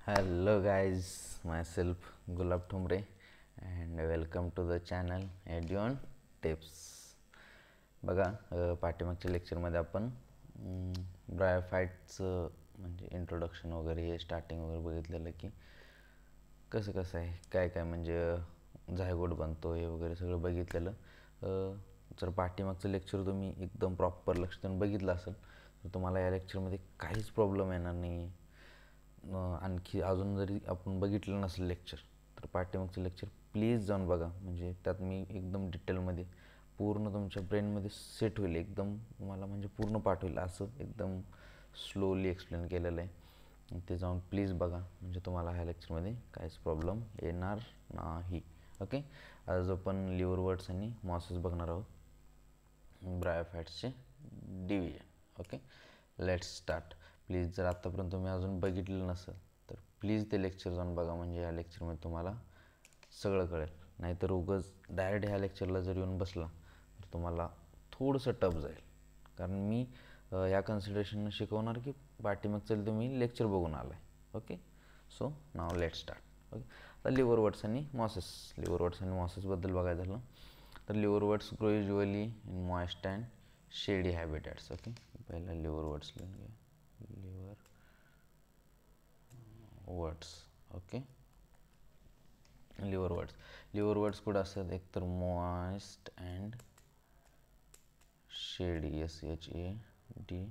Hello guys, myself Gulab Thumre and welcome to the channel Eduon Tips. बघा पाठीमागच्या लेक्चरमध्ये आपण ब्रायोफाईटचं म्हणजे इंट्रोडक्शन वगैरे हे स्टार्टिंग वगैरे बघितलेलं की कसं कसं आहे काय काय म्हणजे झायगोट बनतो हे वगैरे सगळं बघितलेलं. जर पाठीमागचं लेक्चर तुम्ही एकदम प्रॉपर लक्ष देऊन बघितलं असेल तर तुम्हाला या लेक्चरमध्ये काहीच प्रॉब्लेम येणार नाही. आणखी अजून जरी आपण बघितलं नसेल लेक्चर तर पाठीमागचं लेक्चर प्लीज जाऊन बघा. म्हणजे त्यात मी एकदम डिटेलमध्ये पूर्ण तुमच्या ब्रेनमध्ये सेट होईल, एकदम तुम्हाला म्हणजे पूर्ण पाठ होईल असं एकदम स्लोली एक्सप्लेन केलेलं आहे. ते जाऊन प्लीज बघा, म्हणजे तुम्हाला ह्या लेक्चरमध्ये काहीच प्रॉब्लेम येणार नाही. ओके, आज आपण लिव्हर वर्ड्स आणि मॉसेस बघणार आहोत, ब्रायोफाईट्सचे डिव्हिजन. Okay, let's start. प्लीज जर आत्तापर्यंत तुम्ही अजून बघितलेलं नसेल तर प्लीज ते लेक्चर जाऊन बघा, म्हणजे या लेक्चरमध्ये तुम्हाला सगळं कळेल. नाहीतर उगाच डायरेक्ट ह्या लेक्चरला जर येऊन बसला तर तुम्हाला थोडंसं टफ जाईल, कारण मी या कन्सिडरेशननं शिकवणार की पाठीमागचं तुम्ही लेक्चर बघून आला आहे. Okay, so now let start. Okay, आता लिव्हर वर्ड्स आणि मॉसेस. लिव्हर वर्ड्स आणि मॉसेसबद्दल बघायचं झालं तर liverworts grow usually in moist and shady habitats. Okay, पहिला लिव्हर वर्ड्स लिहून घ्या. Liverworts. Okay, liverworts कुठं असतात? एकतर moist and shady, SHADY.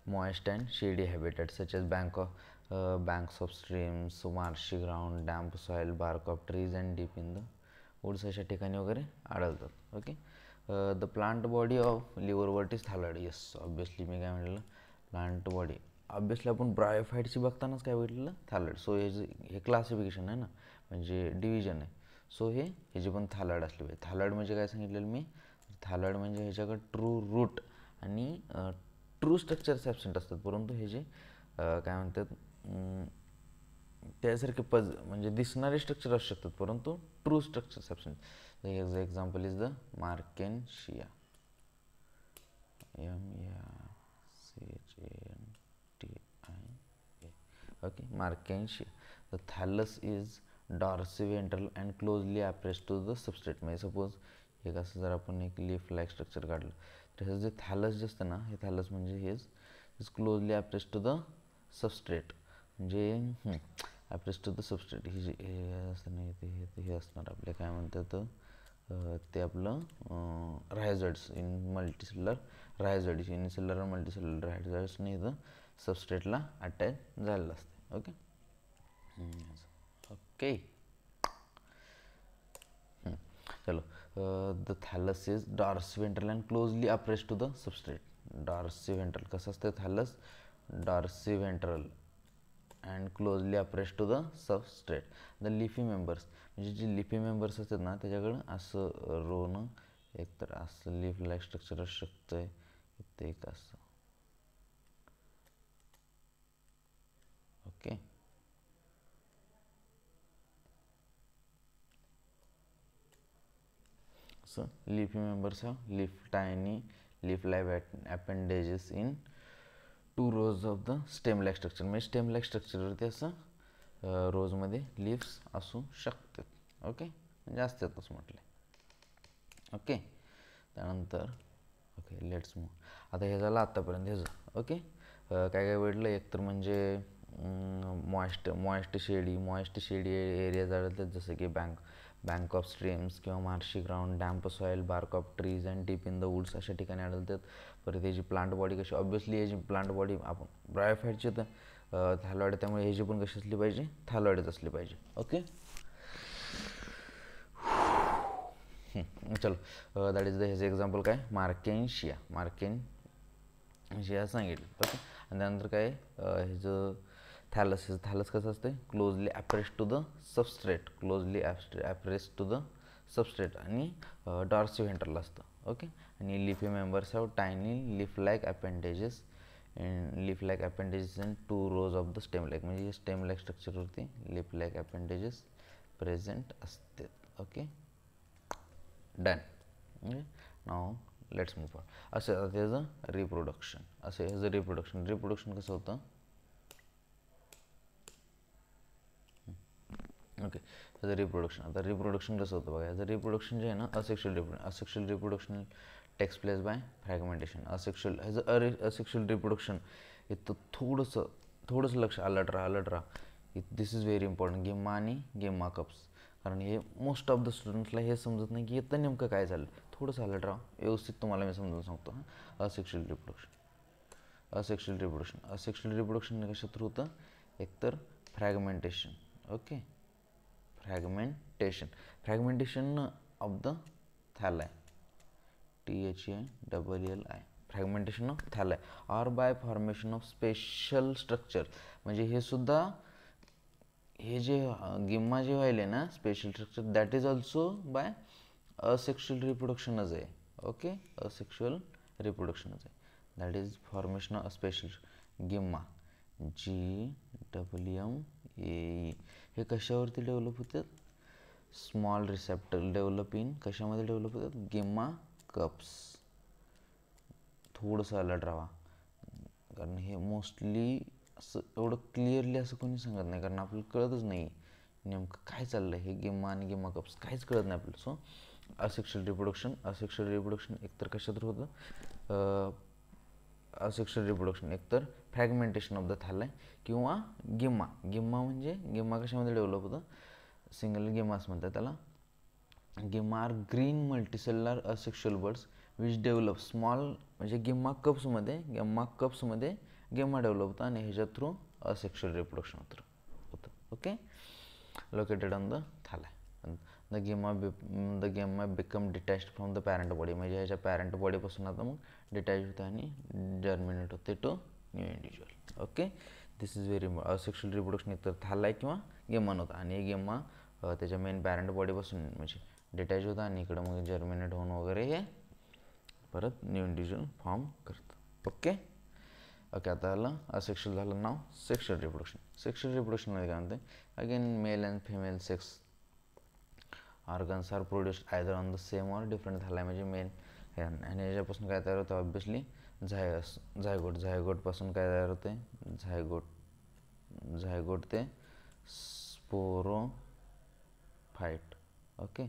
Moist and shady habitat such as banks of streams, marshy ground, damp soil, bark of trees and deep in the woods अशा ठिकाणी वगैरे आढळतात. Okay, the plant body of liverwort is thalloid. Yes, obviously मी काय म्हटलं, plant body. Obviously आपण ब्रायोफाईटची बघतानाच काय बघितलं, थायलॉइड. सो हे क्लासिफिकेशन आहे ना, म्हणजे डिव्हिजन आहे. सो ह्याची पण थायलॉइड असली पाहिजे. थायलॉइड म्हणजे काय सांगितलेलं मी, थायलॉइड म्हणजे ह्याच्याकडे ट्रू रूट आणि ट्रू स्ट्रक्चर्स ॲबसेंट असतात, परंतु हे जे काय म्हणतात त्यासारखे म्हणजे दिसणारे स्ट्रक्चर असू शकतात, परंतु ट्रू स्ट्रक्चर्स ॲबसेंट. ह्याचं example is the Marchantia. MARCHANTIA. Okay, Markensia. The thallus is dorsiventral and closely appressed to the substrate. म्हणजे सपोज हे कसं जर आपण एक लीफ लाईक स्ट्रक्चर काढलं तर हे जे थॅलस जे असतं ना, हे थॅलस म्हणजे हेच is closely appressed to the substrate. म्हणजे अप्रेस्ड टू द सबस्ट्रेट हे जे हे असतं नाही, हे असणार आपले काय म्हणतात ते आपलं rhizoids in multicellular rhizoids, unicellular multicellular रायझॉइड्सने इथं सबस्ट्रेटला अटॅच झालेलं असते. ओके ओके चलो. The thallus is dorsiventral and closely appressed to the substrate. Dorsiventral कसं असतं thallus? Dorsiventral and closely appressed to the substrate. The leafy members म्हणजे जे लिफी मेंबर्स असतात ना, त्याच्याकडं असं रोनं एकतर असं लीफ लाईक स्ट्रक्चर असू शकतं, ते एक असं. Okay, so leafy members have tiny leaf-like appendages in 2 rows of the stem-like structure. म्हणजे स्टेम-लाईक स्ट्रक्चरवरती असं रोजमध्ये लीव्स असू शकतात. ओके, म्हणजे असतातच म्हटले. ओके, त्यानंतर ओके लेट्स मूव. आता हे झालं आत्तापर्यंत ह्याचं. ओके, काय काय भेटलं, एकतर म्हणजे मॉइस्ट शेडी एरियाज आढळतात, जसं की बँक ऑफ स्ट्रीम्स किंवा marshy ground, damp soil, bark of trees and deep in the woods अशा ठिकाणी आढळतात. परत याची प्लांट बॉडी कशी, ऑब्विसली याची प्लांट बॉडी आपण ब्रायोफाईटची तर थायलॉइड, त्यामुळे ह्याची पण कशी असली पाहिजे, थायलॉइडच असली पाहिजे. ओके चलो, दॅट इज द ह्याचं एक्झाम्पल काय, मार्केनशिया सांगितलं. ओके, आणि त्यानंतर काय ह्याचं थॅलस कसं असते, closely appressed to the substrate, आणि डॉर्सिव्हेंट्रल असतं. ओके, आणि leafy members have tiny leaf like appendages in 2 rows of the stem like. म्हणजे स्टेम लाईक स्ट्रक्चरवरती लीफ लाईक अपेंडेजेस प्रेझेंट असतात. Okay done. Now let's move for. असं त्याचं reproduction कसं होतं, ओके. ह्याचं रिप्रोडक्शन, आता रिप्रोडक्शन कसं होतं बघा. ह्याचं रिप्रोडक्शन जे आहे ना, asexual reproduction takes place by fragmentation. Asexual reproduction इथं थोडंसं लक्ष अलर्ट राहा. This is very important. Gemma आणि गिम्मा कप्स, कारण हे मोस्ट ऑफ द स्टुडंट्सला हे समजत नाही की इथं नेमकं काय झालं. थोडंसं अलर्ट राहा, व्यवस्थित तुम्हाला मी समजून सांगतो. असेक्शुअल रिप्रोडक्शन कशा थ्रू होतं, एकतर fragmentation. Okay, fragmentation of the thalli, THALLI, fragmentation of thalli, or by formation of special structure. म्हणजे हे जे गिम्मा जे व्हायले ना special structure, that is also by asexual रिप्रोडक्शनच आहे. ओके, असेक्शुअल रिप्रोडक्शनच आहे. That is formation of special gemma, GWMAE. हे कशावरती डेव्हलप होतात, स्मॉल रिसेप्टर डेव्हलप इन, कशामध्ये डेव्हलप होतात, गिम्मा कप्स. थोडंसं अलर्ट राहा, कारण हे मोस्टली असं एवढं क्लिअरली असं कोणी सांगत नाही, कारण आपल्याला कळतच नाही नेमकं काय चाललं आहे. हे गिम्मा आणि गिम्मा कप्स काहीच कळत नाही आपल्याला. सो असेक्शुअल रिप्रोडक्शन एकतर कशात होतं, असेक्शुअल रिप्रोडक्शन एकतर फ्रॅगमेंटेशन ऑफ द थॅलाय किंवा गिम्मा म्हणजे गिम्मा कशामध्ये डेव्हलप होतं, सिंगल गिम्मास म्हणतात त्याला. Gemma are green multicellular asexual birds which develop small, म्हणजे गिम्मा कप्समध्ये गिम्मा डेव्हलप होतं आणि ह्याच्या थ्रू असेक्शुअल रिप्रोडक्शन होतं. Okay, located on the thalli. The gemma become detached from the parent body, म्हणजे ह्याच्या पॅरेंट बॉडीपासून आता मग डिटॅच होते आणि जर्मिनेट होते to new individual. Okay, this is very asexual reproduction एकतर थॅलाय किंवा गिम्मान होता, आणि गिम्मा त्याच्या मेन पॅरेंट बॉडीपासून म्हणजे डिटॅच होता आणि इकडं मग जर्मिनेट होऊन वगैरे हे परत न्यू इंडिव्हिज्युअल फॉर्म करतं. ओके, आता आलं असेक्शुअल, झालं नाव सेक्शुअल रिप्रोडक्शनमध्ये काय म्हणते, again male and female sex organs are produced either on the same or different thalli, म्हणजे मेन. आणि याच्यापासून काय तयार होतं, ऑब्वियसली झायगोटपासून काय तयार होते, झायगोट ते स्पोरोफाइट. ओके,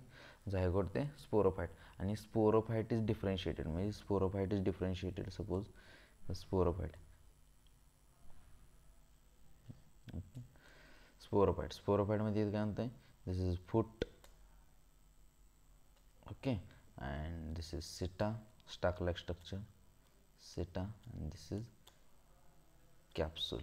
झायगोट ते स्पोरोफाइट, आणि स्पोरोफाइट इज डिफरन्शिएटेड, म्हणजे सपोज स्पोरोफाइटमध्ये काय म्हणतं, this is foot. Okay, and this is seta, stalk like structure, seta, and this is capsule.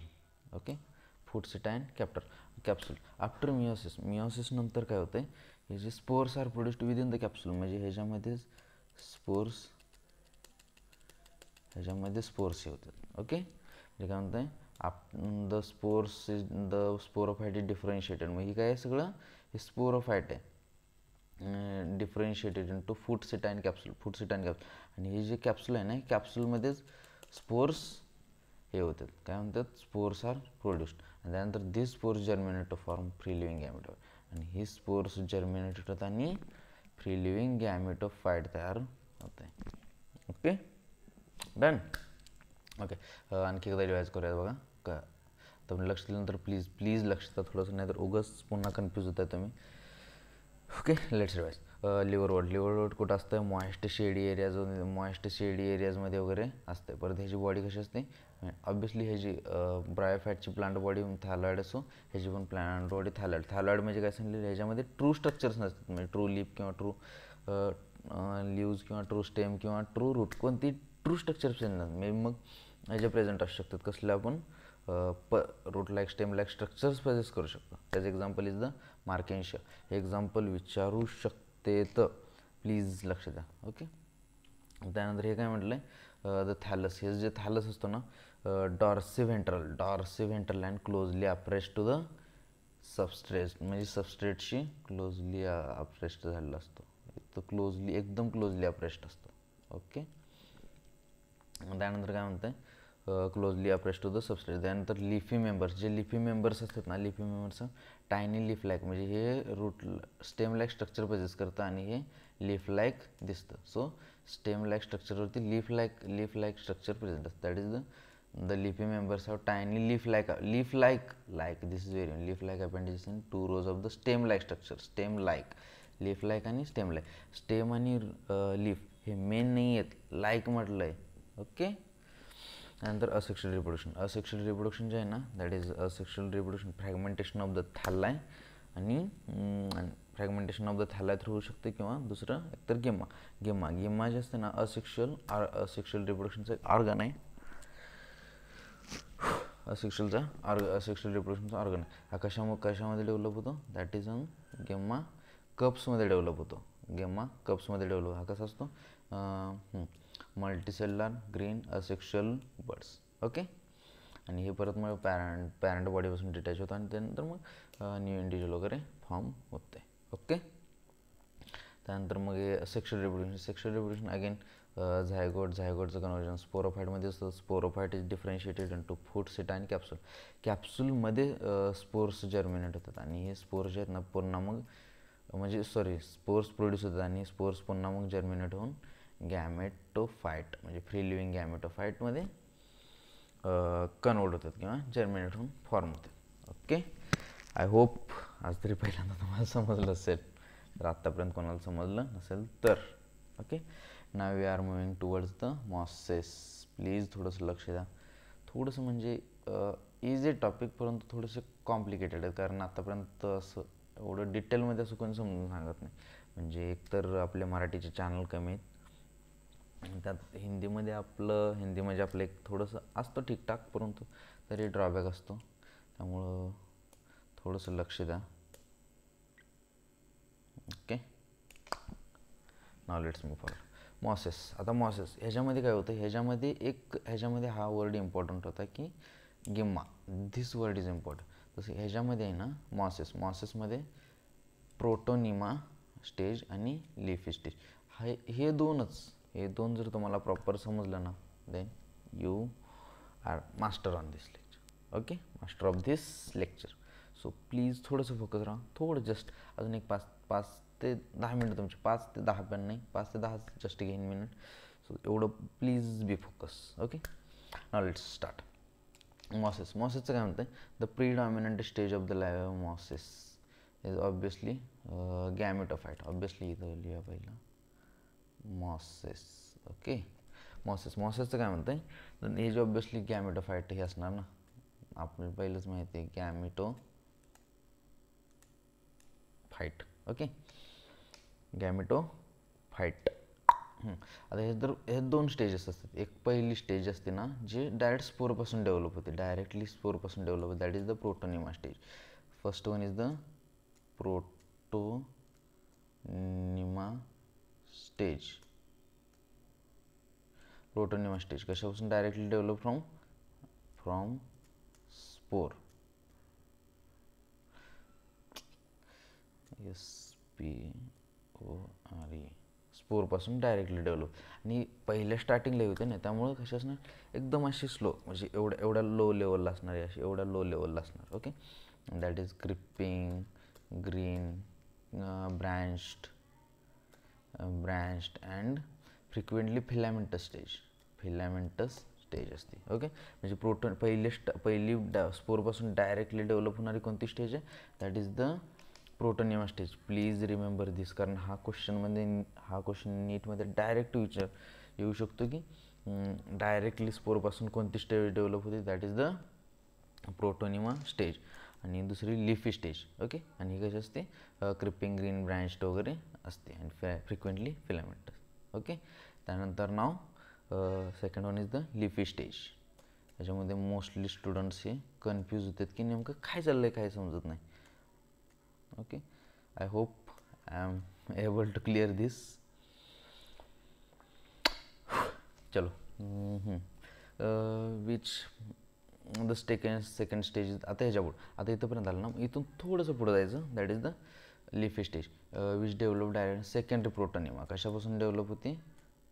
Okay, foot, seta and capsule. After meiosis नंतर काय होतं, हे जे spores are produced within the capsule, म्हणजे ह्याच्यामध्ये स्पोर्स हे होतात. ओके, म्हणजे काय म्हणतं, द स्पोरोफाइट इज डिफरन्शिएटेड, मग ही काय सगळं हे स्पोरोफाइट आहे, differentiated into foot, seta and capsule. आणि हे जे कॅप्सूल आहे ना, कॅप्सूलमध्येच स्पोर्स हे होतात, काय म्हणतात, स्पोर्स आर प्रोड्युस्ड, आणि त्यानंतर this spores germinate to form free living gametophyte, आणि ही स्पोर्स जर्मिनेट होतात आणि फ्री लिव्हिंग गॅमेटोफाइट तयार होत आहे. Okay, done. ओके, आणखी एकदा रिवाइज करूया बघा. तुम्ही लक्ष दिल्यानंतर प्लीज लक्ष द्या थोडंसं, नाही तर उगाच पुन्हा कन्फ्यूज होत आहे तुम्ही. Okay, let's revise. लिव्हर कुठं असतं, मॉइस्ट शेडी एरियाजमध्ये वगैरे असते. परत ह्याची बॉडी कशी असते, ऑब्वियसली ह्याची ब्रायोफॅटची प्लांट बॉडी थॅलॉइड असो, ह्याची पण प्लांट बॉडी थॅलॉइड म्हणजे काय सांगितलं, ह्याच्यामध्ये ट्रू स्ट्रक्चर्स नसतात, म्हणजे ट्रू लीफ किंवा ट्रू लीव्ज किंवा ट्रू स्टेम किंवा ट्रू रूट, कोणती ट्रू स्ट्रक्चर्स नसतात. मे मग ह्याच्या प्रेझेंट असू शकतात, कसले आपण root like stem like structures present करू शकतो. त्याचं एक्झाम्पल इज द मार्केन्शिया. हे एक्झाम्पल विचारू शकते, तर प्लीज लक्ष द्या. ओके, त्यानंतर हे काय म्हटलं आहे, द थॅलस. हे जे थॅलस असतो ना, dorsiventral and closely appressed to the substrate, म्हणजे सबस्ट्रेटशी क्लोजली अप्रेस्ड झालेला असतो, तो एकदम क्लोजली अप्रेस्ड असतो. ओके, त्यानंतर काय म्हणतं आहे, closely appressed to the substrate. त्यानंतर लिफी मेंबर्स असतात ना, लिफी मेंबर्सचं टायनी लीफ लाईक, म्हणजे हे root stem like structure present करतं आणि हे लीफ लाईक दिसतं. सो स्टेम लाईक स्ट्रक्चरवरती लीफ लाईक स्ट्रक्चर प्रेझेंट असतं, that is the the leafy members have tiny leaf like this is very leaf like appendages in 2 rows of the stem like structure. Stem like, leaf like आणि stem like. Stem आणि leaf हे main नाही आहेत, like म्हटलं आहे. Okay. त्यानंतर asexual reproduction. Asexual reproduction जे आहे ना, that is asexual reproduction fragmentation of the thalli आणि fragmentation of the thalli through होऊ शकते किंवा दुसरं एकतर गेम्मा जे असते ना, असेक्शुअल रिप्रोडक्शनचं एक ऑर्गन आहे. असेक्शुअल रिप्रोडक्शनचा ऑर्गन आहे. हा कशामध्ये डेव्हलप होतो? दॅट इज ऑन गेम्मा कप्समध्ये डेव्हलप होतो. हा कसा असतो? Multicellular green asexual birds. Okay. आणि हे परत मग पॅरेंट बॉडीपासून डिटॅच होतं आणि त्यानंतर मग न्यू इंडिव्हिज्युअल वगैरे फॉर्म होते. ओके. त्यानंतर मग हे सेक्शुअल रिप्रोडक्शन अगेन झायगोटचं कन्व्हर्जन स्पोरोफाईटमध्ये असतं. स्पोरोफाईट इज डिफरन्शिएटेड इंटू फूड, सीटा आणि कॅप्सूल. कॅप्सूलमध्ये स्पोर्स जर्मिनेट होतात आणि हे स्पोर्स जे आहेत ना पुन्हा मग स्पोर्स प्रोड्यूस होतात आणि स्पोर्स पुन्हा मग जर्मिनेट होऊन गॅमेटोफाईट म्हणजे फ्री लिव्हिंग गॅमेटोफाईटमध्ये कन्वर्ट होतात किंवा जर्मिनेट होऊन फॉर्म होतात. ओके. आय होप आज तरी पहिल्यांदा तुम्हाला समजलं असेल. तर आत्तापर्यंत कोणाला समजलं नसेल तर okay. Now we are moving towards the mosses. Please थोडंसं लक्ष द्या. थोडंसं म्हणजे इझी टॉपिक परंतु थोडेसे कॉम्प्लिकेटेड आहे, कारण आतापर्यंत असं एवढं डिटेलमध्ये असं कोणी समजून सांगत नाही. म्हणजे एकतर आपले मराठीचे चॅनल कमी आहेत, त्यात हिंदी म्हणजे आपलं एक थोडंसं असतं ठीकठाक परंतु तरी ड्रॉबॅक असतो. त्यामुळं थोडंसं लक्ष द्या. Okay. Now let's move forward. Mosses. आता मॉसेस ह्याच्यामध्ये काय होतं? ह्याच्यामध्ये हा वर्ड इम्पॉर्टंट होता की gemma. This word is important. तसं ह्याच्यामध्ये आहे ना मॉसेसमध्ये प्रोटोनिमा स्टेज आणि लिफी स्टेज हे दोन जर तुम्हाला प्रॉपर समजलं ना, then you are master on this lecture. Okay. Master of this lecture. So please थोडंसं फोकस राहा. थोडं जस्ट अजून एक 5 ते 10 मिनटं तुमचे. 5 ते 10 पण नाही, 5 ते 10 जस्ट घेईन मिनिट. सो एवढं please be focus. Okay. Now let's start. मॉसेसचं काय म्हणतं? The predominant stage of the life of mosses is obviously gametophyte. Obviously इथं लिहा पहिलं मॉसेस. ओके. मॉसेसचं काय म्हणतं आहे? हे जे ऑब्वियसली गॅमेटोफाईट हे असणार ना, आपल्याला पहिलंच माहिती आहे गॅमेटोफाईट. ओके. गॅमेटोफाईट. आता हे 2 स्टेजेस असतात. एक पहिली स्टेज असते ना जे डायरेक्ट स्पोरपासून डेव्हलप होते, that is the protonema stage. First one is the protonema stage. कशापासून? Directly develop from spore. SPORE. स्पोरपासून डायरेक्टली डेव्हलप. आणि पहिल्या स्टार्टिंगला होते ना, त्यामुळं कशी असणार एकदम अशी स्लो, म्हणजे एवढ्या लो लेवलला असणार. Okay. That is creeping green branched and frequently filamentous stage असते. ओके. म्हणजे पहिली स्पोरपासून डायरेक्टली डेव्हलप होणारी कोणती स्टेज आहे? That is the protonema stage. Please remember this, कारण हा क्वेश्चन नीटमध्ये डायरेक्ट येऊ शकतो की डायरेक्टली स्पोरपासून कोणती स्टेज डेव्हलप होते? That is the protonema stage. आणि दुसरी लिफी स्टेज. ओके. आणि ही कशी असते? क्रिपिंग ग्रीन ब्रँच्ड वगैरे असते आणि फ्रिक्वेंटली फिलामेंटस. ओके. त्यानंतर now second one is the leafy stage. त्याच्यामध्ये मोस्टली स्टुडंट्स हे कन्फ्यूज होतात की नेमकं काय चाललं आहे, काय समजत नाही. Okay. I hope I am able to clear this. चलो. Which the second stage. आता इथंपर्यंत आलं ना, इथून थोडंसं पुढं जायचं. That is the leafy stage which develop direct secondary protonema. कशापासून डेव्हलप होते?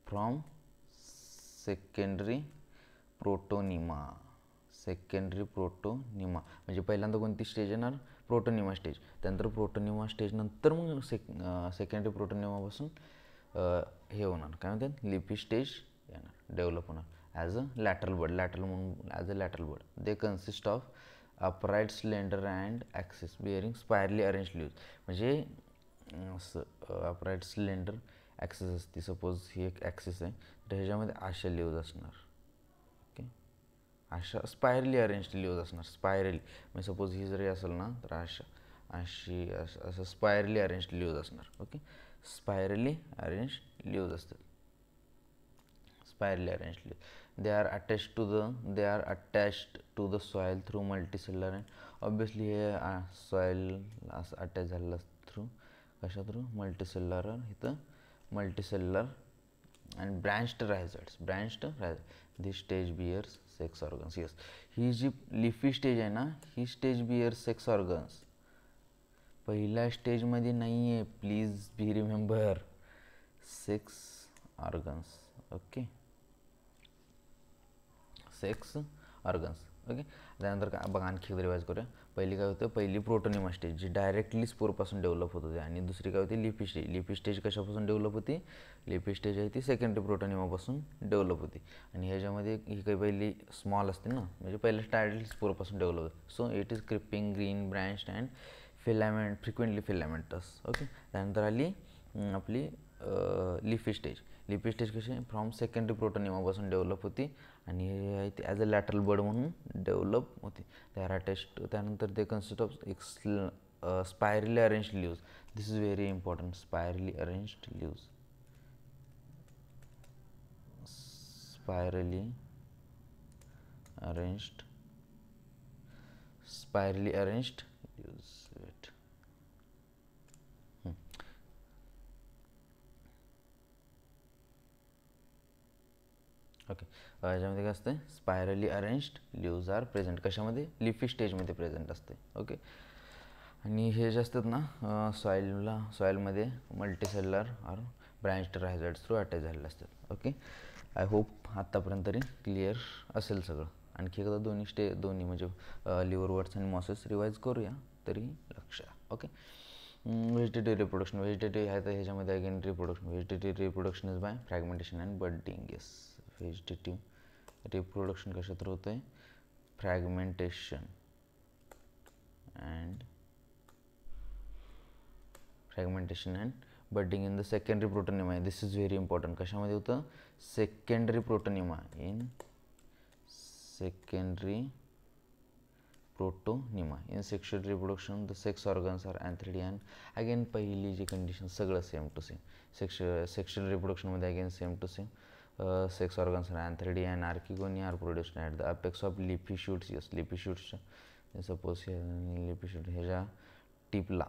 From secondary protonema. म्हणजे पहिल्यांदा कोणती स्टेज येणार? Protonema stage. त्यानंतर प्रोटोनिमा स्टेज नंतर मग सेकंडरी प्रोटोनिमापासून हे होणार, काय म्हणतात, लिफी स्टेज येणार, डेव्हलप होणार. As a lateral bud, as a lateral bud. They consist of upright slender and axis bearing spirally arrange leaves. म्हणजे असं अपराईट सिलेंडर ॲक्सिस असते, सपोज ही एक ॲक्सिस आहे, तर ह्याच्यामध्ये अशा लिव्ज असणार. ओके, अशा स्पायरली अरेंज लिव्ज असणार. स्पायरली म्हणजे सपोज ही जरी असेल ना, तर असं स्पायरली अरेंज लिव्ज असणार. ओके, स्पायरली अरेंज लिव्ज असतात. Spirally arrange leaves. they are attached to the soil through multicellular, and obviously हे सॉईल असं अटॅच झालेलं थ्रू कशा थ्रू मल्टीसेल्युलर. इथं multicellular and branched rhizoids. This stage bears sex organs. Yes, ही जी leafy stage आहे ना, ही स्टेज बियर्स सेक्स ऑर्गन्स. पहिल्या स्टेजमध्ये नाही आहे, please be remember, sex organs. Okay, sex organs. Okay, त्यानंतर काय बघा, आणखी एकदा रिवाइज करूया. पहिली काय होतं, पहिली प्रोटोनिमा स्टेज जी डायरेक्टली स्पोरपासून डेव्हलप होत होते, आणि दुसरी काय होती लिफी स्टेज. लिफी स्टेज कशापासून डेव्हलप होती, लिफी स्टेज आहे ती सेकंडरी प्रोटोनिमापासून डेव्हलप होती. आणि ह्याच्यामध्ये ही काही पहिली स्मॉल असते ना, म्हणजे पहिल्या डायरेक्टली स्पोरपासून डेव्हलप होते. So it is creeping, green, branched and filament, frequently filamentous. Okay, त्यानंतर आली आपली लिफी स्टेज. लिफी स्टेज कशी फ्रॉम सेकंडरी प्रोटोनिमापासून डेव्हलप होती, आणि हे आहे ते ॲज अ लॅटरल बड म्हणून डेव्हलप होते. त्यानंतर ते कन्सिस्ट ऑफ एक spirally arrange leaves. This is very important, spirally arranged leaves. Spirally arranged leaves. Wait, okay, याच्यामध्ये काय असते, spirally arranged leaves are present. कशामध्ये, लिफी स्टेजमध्ये प्रेझेंट असते. ओके, आणि हे जे असतात ना सॉईलमध्ये multicellular are branched rhizoids through attach झालेले असतात. ओके, आय होप आत्तापर्यंत तरी क्लिअर असेल सगळं. आणखी एकदा दोन्ही म्हणजे लिव्हरवर्ड्स आणि मॉसेस रिवाइज करूया, तरी लक्ष. Okay, vegetative reproduction. व्हेजिटेटिव्ह आहे तर ह्याच्यामध्ये again vegetative reproduction is by fragmentation and budding. Yes, vegetative reproduction कशा थ्रू होतं आहे, fragmentation and budding in the secondary protonema. This is very important. कशामध्ये होतं, secondary protonema. In sexual reproduction the sex organs are antheridium. Again पहिली जी condition सगळं same to same. Sexual रिप्रोडक्शनमध्ये again same to same. Sex organs are antheridium and archegony are produced at the apex of leafy shoots. Yes, leafy shoots, suppose leafy shoot ह्याच्या टिपला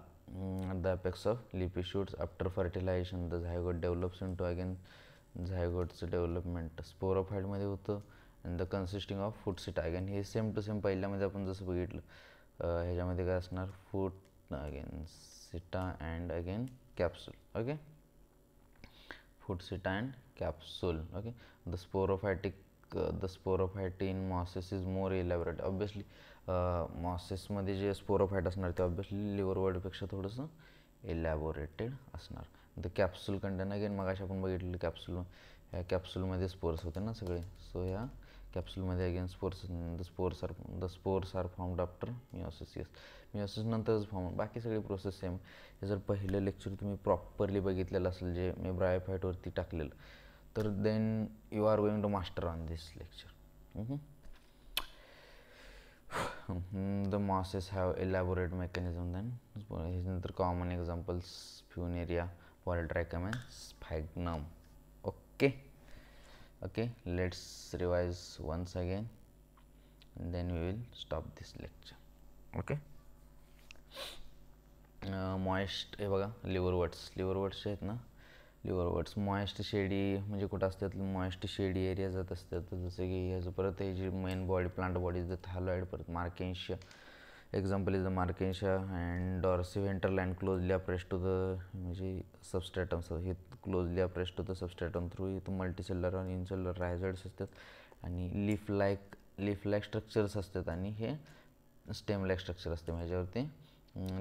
at the apex of leafy shoots. After fertilization the zygote develops into again zygoteचं development स्पोरोफाईटमध्ये होतं, and the consisting of foot seta. Again हे same to same पहिल्यामध्ये आपण जसं बघितलं, ह्याच्यामध्ये काय असणार, foot again seta and again capsule. Okay, foot seta and capsule. Okay, the sporophyte in mosses is more elaborate. Obviously मॉसेसमध्ये जे स्पोरोफाईट असणार ते ऑब्विसली लिव्हरवर्डपेक्षा थोडंसं एलॅबोरेटेड असणार. द कॅप्सूल कंटेन अगेन मग आपण बघितलेलं कॅप्सूल, ह्या कॅप्सूलमध्ये स्पोर्स होते ना सगळे. सो ह्या कॅप्सूलमध्ये again the spores are formed after meiosis. Yes, meiosis नंतरच फॉर्म. बाकी सगळी प्रोसेस सेम. हे जर पहिलं लेक्चर तुम्ही प्रॉपरली बघितलेलं असेल, जे मी ब्रायोफाईटवरती टाकलेलं, तर then you are going to master on this lecture. The mosses have elaborate mechanism. Then ह्याच्यानंतर common examples Funaria, Polytrichum and Sphagnum. Okay, let's revise once again and then we will stop this lecture. Okay, moist. हे बघा, लिव्हरवर्ड्स जे आहेत ना, लिव्हरवर्ड्स moist शेडी म्हणजे कुठं असतात, मॉइस्ट शेडी एरिया जात असतात. जसं की ह्याचं परत हे जी main body, plant body is the thalloid. परत Marchantia, example is the Marchantia and dorsiventral and closely appressed to the म्हणजे सबस्ट्रॅटम. हे closely appressed to the substratum through इथं मल्टीसेल्युलर आणि इनसेल्युलर रायझोइड्स असतात, आणि लीफ लाईक स्ट्रक्चर्स असतात, आणि हे स्टेम लाईक स्ट्रक्चर असते. ह्याच्यावरती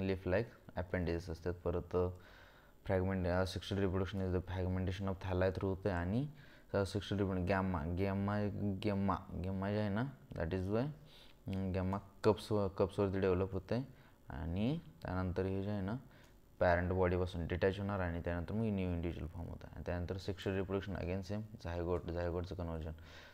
लीफ लाईक अपेंडेजेस असतात. परत sexual reproduction is the fragmentation of thalli through होते, आणि सेक्शुअल रिप्रोडक्शन गॅम्मा गॅम्मा गेम्मा गेम्मा जे आहे ना दॅट इज वाय गॅम्मा कप्सवरती डेव्हलप होते आणि त्यानंतर हे जे आहे ना पॅरेंट बॉडीपासून डिटॅच होणार आणि त्यानंतर मग न्यू इंडिव्हिज्युअल फॉर्म होतं आणि त्यानंतर सेक्शुअल रिप्रोडक्शन अगेन सेम झायगोटचं कन्वर्जन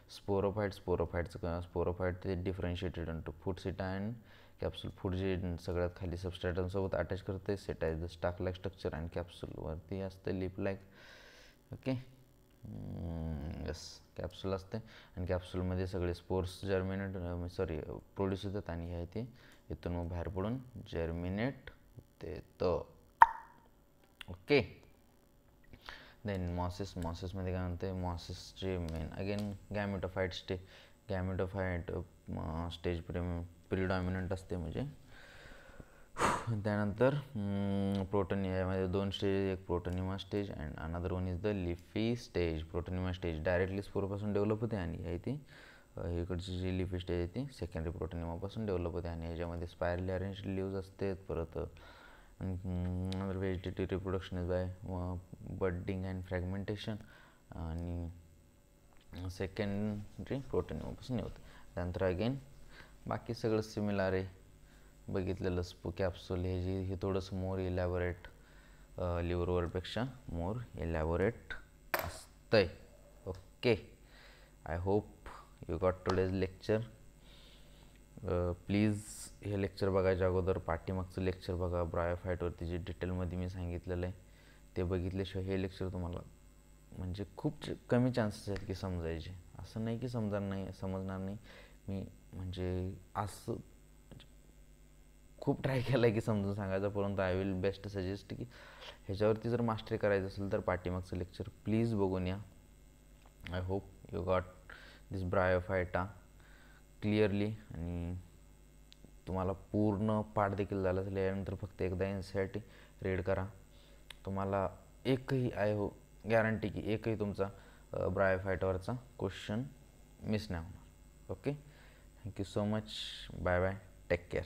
स्पोरोफाईट ते differentiated into food seta and capsule food जे सगळ्यात खाली सबस्ट्रॅटमसोबत अटॅच करते seta is the stalk like structure आणि कॅप्सूलवरती असते lip like okay yes capsule असते आणि कॅप्सूलमध्ये सगळे स्पोर्स प्रोड्यूस होतात आणि हे ते इथून मग बाहेर पडून जर्मिनेट होते तर ओके. देन मॉसेसमध्ये काय म्हणते मॉसेसचे main again gametophyte stage predominant असते म्हणजे त्यानंतर प्रोटोनियामध्ये 2 स्टेज एक protonema stage and another one is the leafy stage. Protonema stage directly स्पोरपासून डेव्हलप होते आणि आहे ती इकडची जी लिफी स्टेज आहे ती सेकंडरी प्रोटोनिमापासून डेव्हलप होते आणि ह्याच्यामध्ये स्पायरली अरेंज लिव्ज असते. परत vegetative reproduction is bye budding and fragmentation आणि सेकंडरी प्रोटोनिमापासून होतं. त्यानंतर अगेन बाकी सगळं सिमिलर आहे बघितलेलं कॅप्सूल हे थोडंसं मोर इलॅबोरेट लिव्हर वर्डपेक्षा मोर इलॅबोरेट असतंय. Okay I hope you got today's lecture. Please हे लेक्चर बघायच्या अगोदर पाठीमागचं लेक्चर बघा ब्रायोफाईटवरती जे डिटेलमध्ये मी सांगितलेलं आहे ते बघितल्याशिवाय हे लेक्चर तुम्हाला म्हणजे खूप कमी चान्सेस आहेत की समजायचे. असं नाही की समजणार नाही. मी म्हणजे असं खूप ट्राय केला आहे की समजून सांगायचं परंतु आय विल बेस्ट सजेस्ट की ह्याच्यावरती जर मास्टरी करायचं असेल तर पाठीमागचं लेक्चर प्लीज बघून या. I hope you got this Bryophyta clearly आणि तुम्हाला पूर्ण पाठ देखील झाला असेल. यानंतर फक्त एकदा NCERT रीड करा. तुम्हाला एकही गॅरंटी की एकही तुमचा ब्रायोफायटावरचा क्वेश्चन मिस नाही होणार. Okay thank you so much. Bye bye take care.